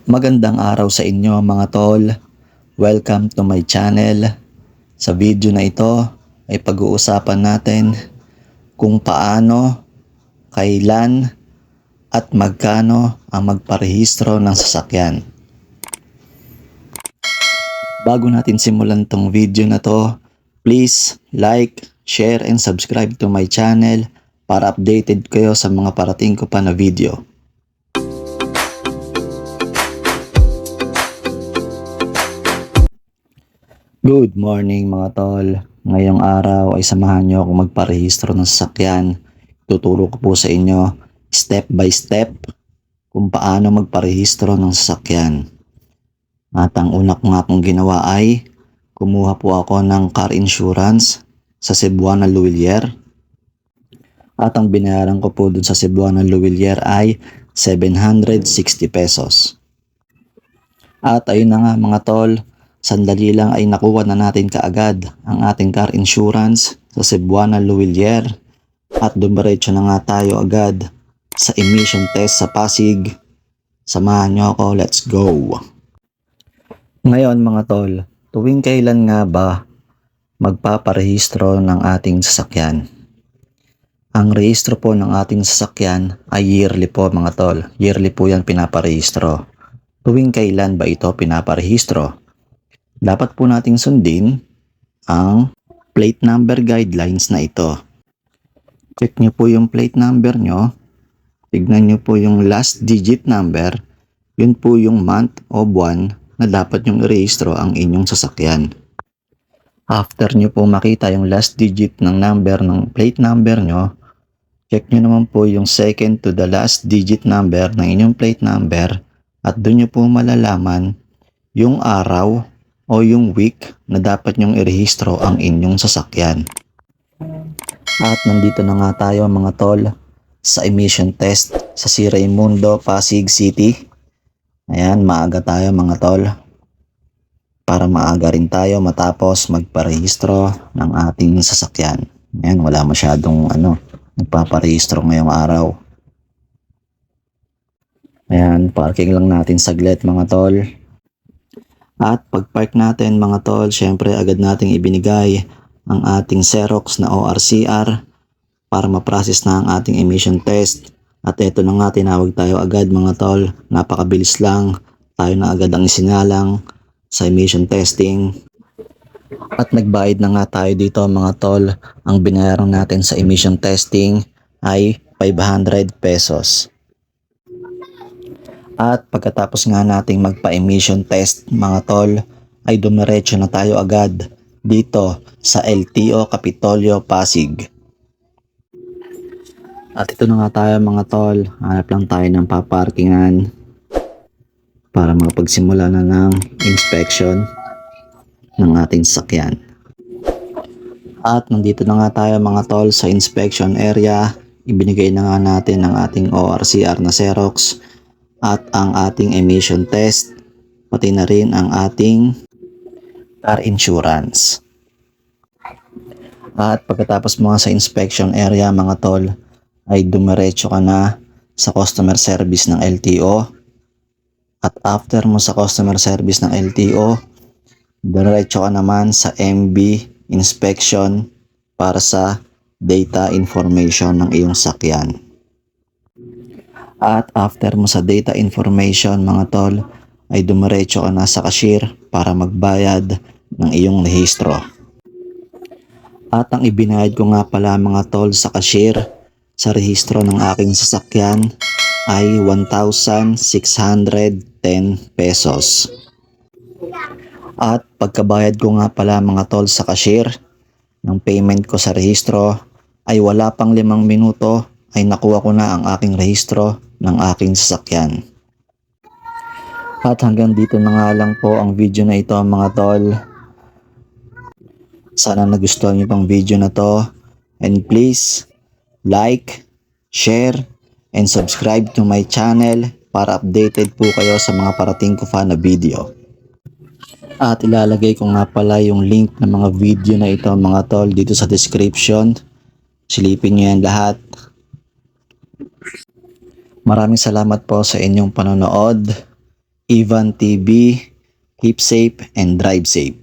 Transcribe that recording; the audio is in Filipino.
Magandang araw sa inyo mga tol. Welcome to my channel. Sa video na ito ay pag-uusapan natin kung paano, kailan at magkano ang magparehistro ng sasakyan. Bago natin simulan tong video na to, please like, share and subscribe to my channel para updated kayo sa mga parating ko pa na video. Good morning mga tol. Ngayong araw ay samahan nyo ako magparehistro ng sasakyan. Tuturo ko po sa inyo step by step kung paano magparehistro ng sasakyan. At ang una ko nga pong ginawa ay kumuha po ako ng car insurance sa Cebuana Luwilier. At ang binayaran ko po dun sa Cebuana Luwilier ay 760 pesos. At ayun na nga mga tol, sandali lang ay nakuha na natin kaagad ang ating car insurance sa Cebuana Luwilier at dumiretso na nga tayo agad sa emission test sa Pasig. Samahan nyo ako, let's go! Ngayon mga tol, tuwing kailan nga ba magpaparehistro ng ating sasakyan? Ang rehistro po ng ating sasakyan ay yearly po mga tol. Yearly po yan pinaparehistro. Tuwing kailan ba ito pinaparehistro? Dapat po nating sundin ang plate number guidelines na ito. Check nyo po yung plate number nyo. Tignan nyo po yung last digit number. Yun po yung month o buwan na dapat yung i-rehistro ang inyong sasakyan. After nyo po makita yung last digit ng number ng plate number nyo, check nyo naman po yung second to the last digit number ng inyong plate number at doon nyo po malalaman yung araw o yung week na dapat nyong irehistro ang inyong sasakyan. At nandito na nga tayo mga tol sa emission test sa Si Raimundo, Pasig City. Ayan, maaga tayo mga tol para maaga rin tayo matapos magparehistro ng ating sasakyan. Ayan, wala masyadong nagpaparehistro ngayong araw. Ayan, parking lang natin saglit mga tol. At pag-park natin mga tol, syempre agad nating ibinigay ang ating Xerox na ORCR para ma-process na ang ating emission test. At eto na nga, tinawag tayo agad mga tol. Napakabilis lang, tayo na agad ang isinalang sa emission testing. At nagbayad na nga tayo dito mga tol. Ang binayaran natin sa emission testing ay 500 pesos. At pagkatapos nga nating magpa-emission test mga tol, ay dumiretso na tayo agad dito sa LTO Kapitolyo, Pasig. At ito na nga tayo mga tol, hanap lang tayo ng paparkingan para makapagsimula na ng inspection ng ating sasakyan. At nandito na nga tayo mga tol sa inspection area. Ibinigay na nga natin ang ating ORCR na Xerox at ang ating emission test, pati na rin ang ating car insurance. At pagkatapos mo sa inspection area mga tol, ay dumiretso ka na sa customer service ng LTO. At after mo sa customer service ng LTO, diretso ka naman sa MB inspection para sa data information ng iyong sakyan. At after mo sa data information mga tol, ay dumiretso ka na sa cashier para magbayad ng iyong rehistro. At ang ibinayad ko nga pala mga tol sa cashier sa rehistro ng aking sasakyan ay 1,610 pesos. At pagkabayad ko nga pala mga tol sa cashier ng payment ko sa rehistro ay wala pang 5 minuto ay nakuha ko na ang aking rehistro ng aking sasakyan. At hanggang dito na nga lang po ang video na ito mga tol. Sana nagustuhan niyo pang video na to, and please like, share and subscribe to my channel para updated po kayo sa mga parating ko pa na video. At ilalagay ko nga pala yung link ng mga video na ito mga tol dito sa description. Silipin nyo yan lahat. Maraming salamat po sa inyong panonood. Ivan TV, Keep Safe and Drive Safe.